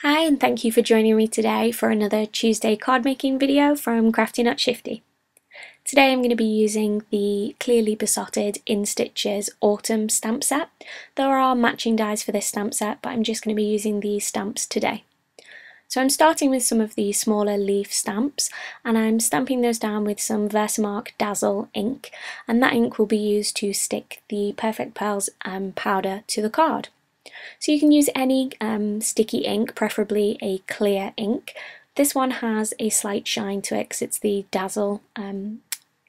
Hi, and thank you for joining me today for another Tuesday card making video from Crafty Not Shifty. Today I'm going to be using the Clearly Besotted In Stitches Autumn stamp set. There are matching dies for this stamp set, but I'm just going to be using these stamps today. So I'm starting with some of the smaller leaf stamps, and I'm stamping those down with some Versamark Dazzle ink, and that ink will be used to stick the Perfect Pearls powder to the card. So you can use any sticky ink, preferably a clear ink. This one has a slight shine to it because it's the Dazzle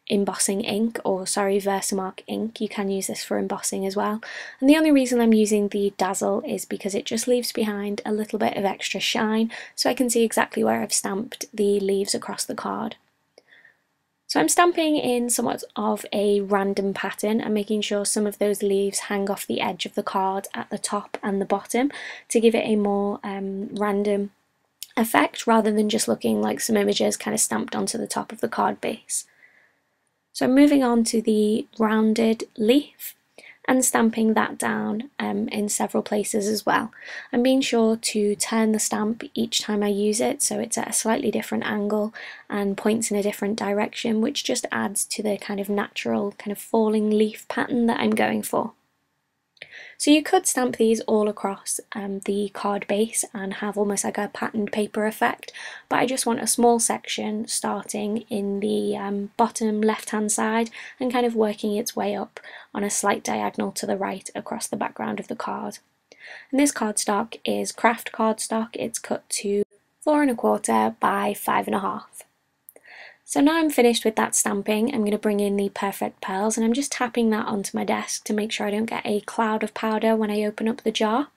embossing ink, or sorry, Versamark ink. You can use this for embossing as well. And the only reason I'm using the Dazzle is because it just leaves behind a little bit of extra shine, so I can see exactly where I've stamped the leaves across the card. So I'm stamping in somewhat of a random pattern and making sure some of those leaves hang off the edge of the card at the top and the bottom to give it a more random effect rather than just looking like some images kind of stamped onto the top of the card base. So I'm moving on to the rounded leaf and stamping that down in several places as well. I'm being sure to turn the stamp each time I use it so it's at a slightly different angle and points in a different direction, which just adds to the kind of natural kind of falling leaf pattern that I'm going for. So you could stamp these all across the card base and have almost like a patterned paper effect, but I just want a small section starting in the bottom left hand side and kind of working its way up on a slight diagonal to the right across the background of the card. And this cardstock is craft cardstock. It's cut to 4 1/4 by 5 1/2. So now I'm finished with that stamping, I'm going to bring in the Perfect Pearls, and I'm just tapping that onto my desk to make sure I don't get a cloud of powder when I open up the jar.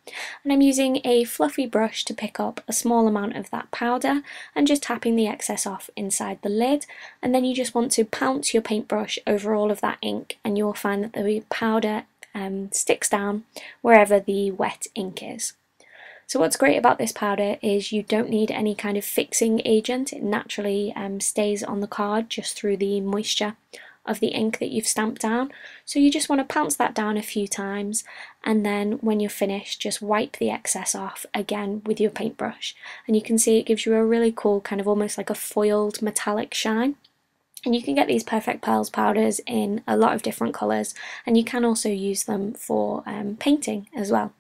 And I'm using a fluffy brush to pick up a small amount of that powder and just tapping the excess off inside the lid. And then you just want to pounce your paintbrush over all of that ink, and you'll find that the powder sticks down wherever the wet ink is. So what's great about this powder is you don't need any kind of fixing agent. It naturally stays on the card just through the moisture of the ink that you've stamped down. So you just want to pounce that down a few times, and then when you're finished just wipe the excess off again with your paintbrush. And you can see it gives you a really cool kind of almost like a foiled metallic shine. And you can get these Perfect Pearls powders in a lot of different colours, and you can also use them for painting as well.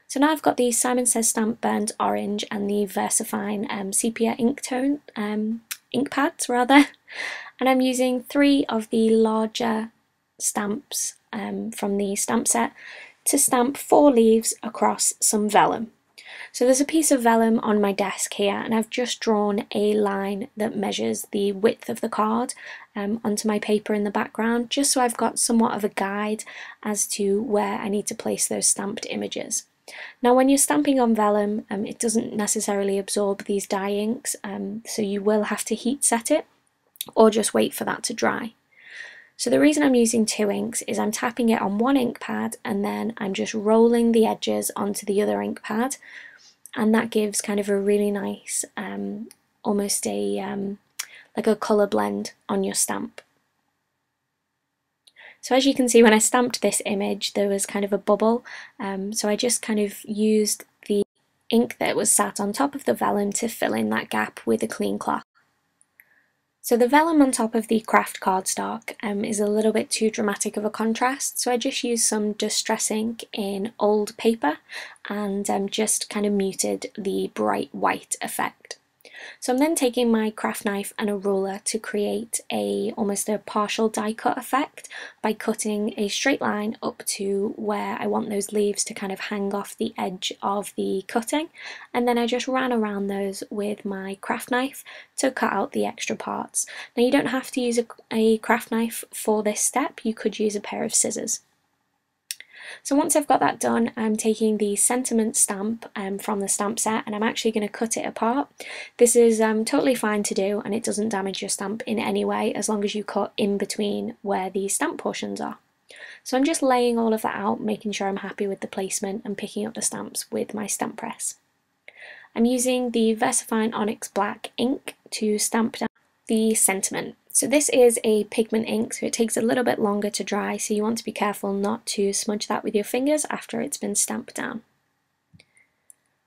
So now I've got the Simon Says Stamp Burnt Orange and the Versafine sepia ink tone, ink pads rather, and I'm using 3 of the larger stamps from the stamp set to stamp 4 leaves across some vellum. So there's a piece of vellum on my desk here, and I've just drawn a line that measures the width of the card onto my paper in the background, just so I've got somewhat of a guide as to where I need to place those stamped images. Now when you're stamping on vellum, it doesn't necessarily absorb these dye inks, so you will have to heat set it or just wait for that to dry. So the reason I'm using 2 inks is I'm tapping it on one ink pad and then I'm just rolling the edges onto the other ink pad, and that gives kind of a really nice, almost a like a colour blend on your stamp. So as you can see, when I stamped this image there was kind of a bubble, so I just kind of used the ink that was sat on top of the vellum to fill in that gap with a clean cloth. So the vellum on top of the craft cardstock is a little bit too dramatic of a contrast, so I just used some distress ink in old paper and just kind of muted the bright white effect. So I'm then taking my craft knife and a ruler to create almost a partial die cut effect by cutting a straight line up to where I want those leaves to kind of hang off the edge of the cutting, and then I just ran around those with my craft knife to cut out the extra parts. Now you don't have to use a craft knife for this step, you could use a pair of scissors. So once I've got that done, I'm taking the sentiment stamp from the stamp set, and I'm actually going to cut it apart. This is totally fine to do, and it doesn't damage your stamp in any way as long as you cut in between where the stamp portions are. So I'm just laying all of that out, making sure I'm happy with the placement and picking up the stamps with my stamp press. I'm using the Versafine Onyx Black ink to stamp down the sentiment. So this is a pigment ink, so it takes a little bit longer to dry, so you want to be careful not to smudge that with your fingers after it's been stamped down.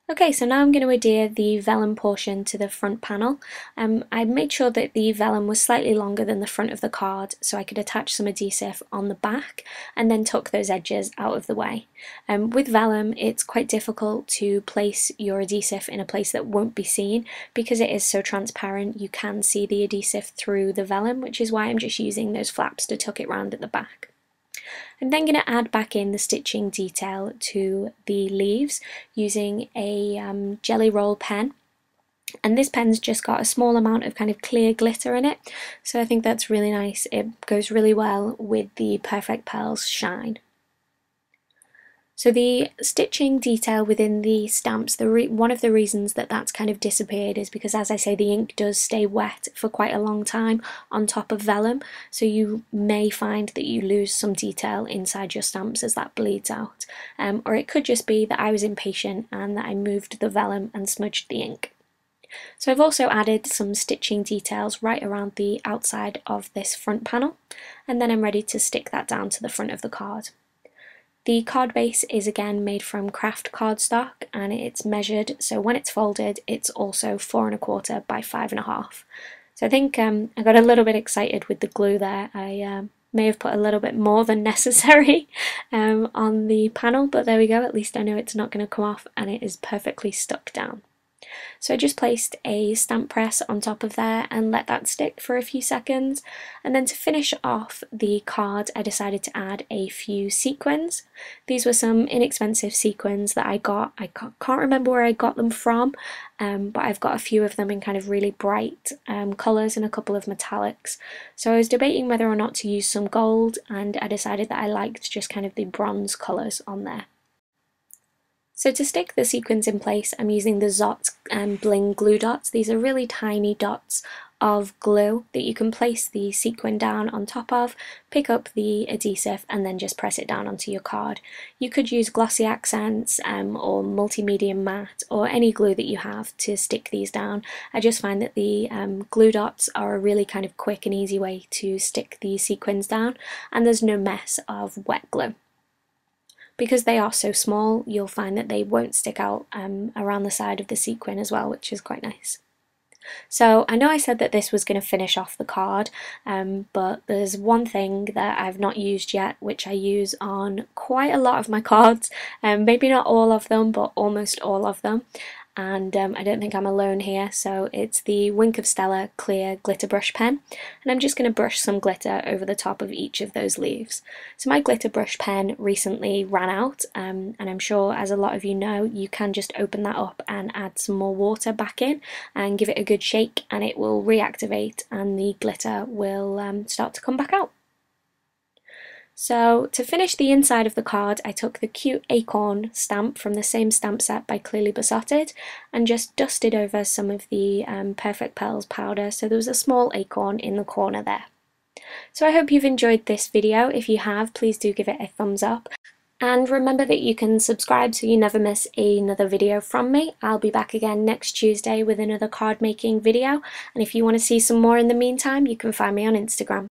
Okay, so now I'm going to adhere the vellum portion to the front panel. I made sure that the vellum was slightly longer than the front of the card so I could attach some adhesive on the back and then tuck those edges out of the way. With vellum, it's quite difficult to place your adhesive in a place that won't be seen because it is so transparent. You can see the adhesive through the vellum, which is why I'm just using those flaps to tuck it round at the back. I'm then going to add back in the stitching detail to the leaves using a jelly roll pen, and this pen's just got a small amount of kind of clear glitter in it, so I think that's really nice. It goes really well with the Perfect Pearls shine. So the stitching detail within the stamps, one of the reasons that that's kind of disappeared is because, as I say, the ink does stay wet for quite a long time on top of vellum, so you may find that you lose some detail inside your stamps as that bleeds out. Or it could just be that I was impatient and that I moved the vellum and smudged the ink. So I've also added some stitching details right around the outside of this front panel, and then I'm ready to stick that down to the front of the card. The card base is again made from craft cardstock and it's measured, so when it's folded it's also 4 1/4 by 5 1/2. So I think I got a little bit excited with the glue there. I may have put a little bit more than necessary on the panel, but there we go, at least I know it's not going to come off and it is perfectly stuck down. So I just placed a stamp press on top of there and let that stick for a few seconds, and then to finish off the card I decided to add a few sequins. These were some inexpensive sequins that I got. I can't remember where I got them from, but I've got a few of them in kind of really bright colours and a couple of metallics. So I was debating whether or not to use some gold, and I decided that I liked just kind of the bronze colours on there. So to stick the sequins in place, I'm using the Zott Bling glue dots. These are really tiny dots of glue that you can place the sequin down on top of, pick up the adhesive and then just press it down onto your card. You could use glossy accents or multi-medium matte or any glue that you have to stick these down. I just find that the glue dots are a really kind of quick and easy way to stick the sequins down, and there's no mess of wet glue. Because they are so small, you'll find that they won't stick out around the side of the sequin as well, which is quite nice. So I know I said that this was going to finish off the card, but there's one thing that I've not used yet, which I use on quite a lot of my cards, maybe not all of them, but almost all of them. And I don't think I'm alone here, so it's the Wink of Stella clear glitter brush pen, and I'm just going to brush some glitter over the top of each of those leaves. So my glitter brush pen recently ran out, and I'm sure, as a lot of you know, you can just open that up and add some more water back in and give it a good shake, and it will reactivate and the glitter will start to come back out. So to finish the inside of the card, I took the cute acorn stamp from the same stamp set by Clearly Besotted and just dusted over some of the Perfect Pearls powder, so there was a small acorn in the corner there. So I hope you've enjoyed this video. If you have, please do give it a thumbs up. And remember that you can subscribe so you never miss another video from me. I'll be back again next Tuesday with another card making video, and if you want to see some more in the meantime, you can find me on Instagram.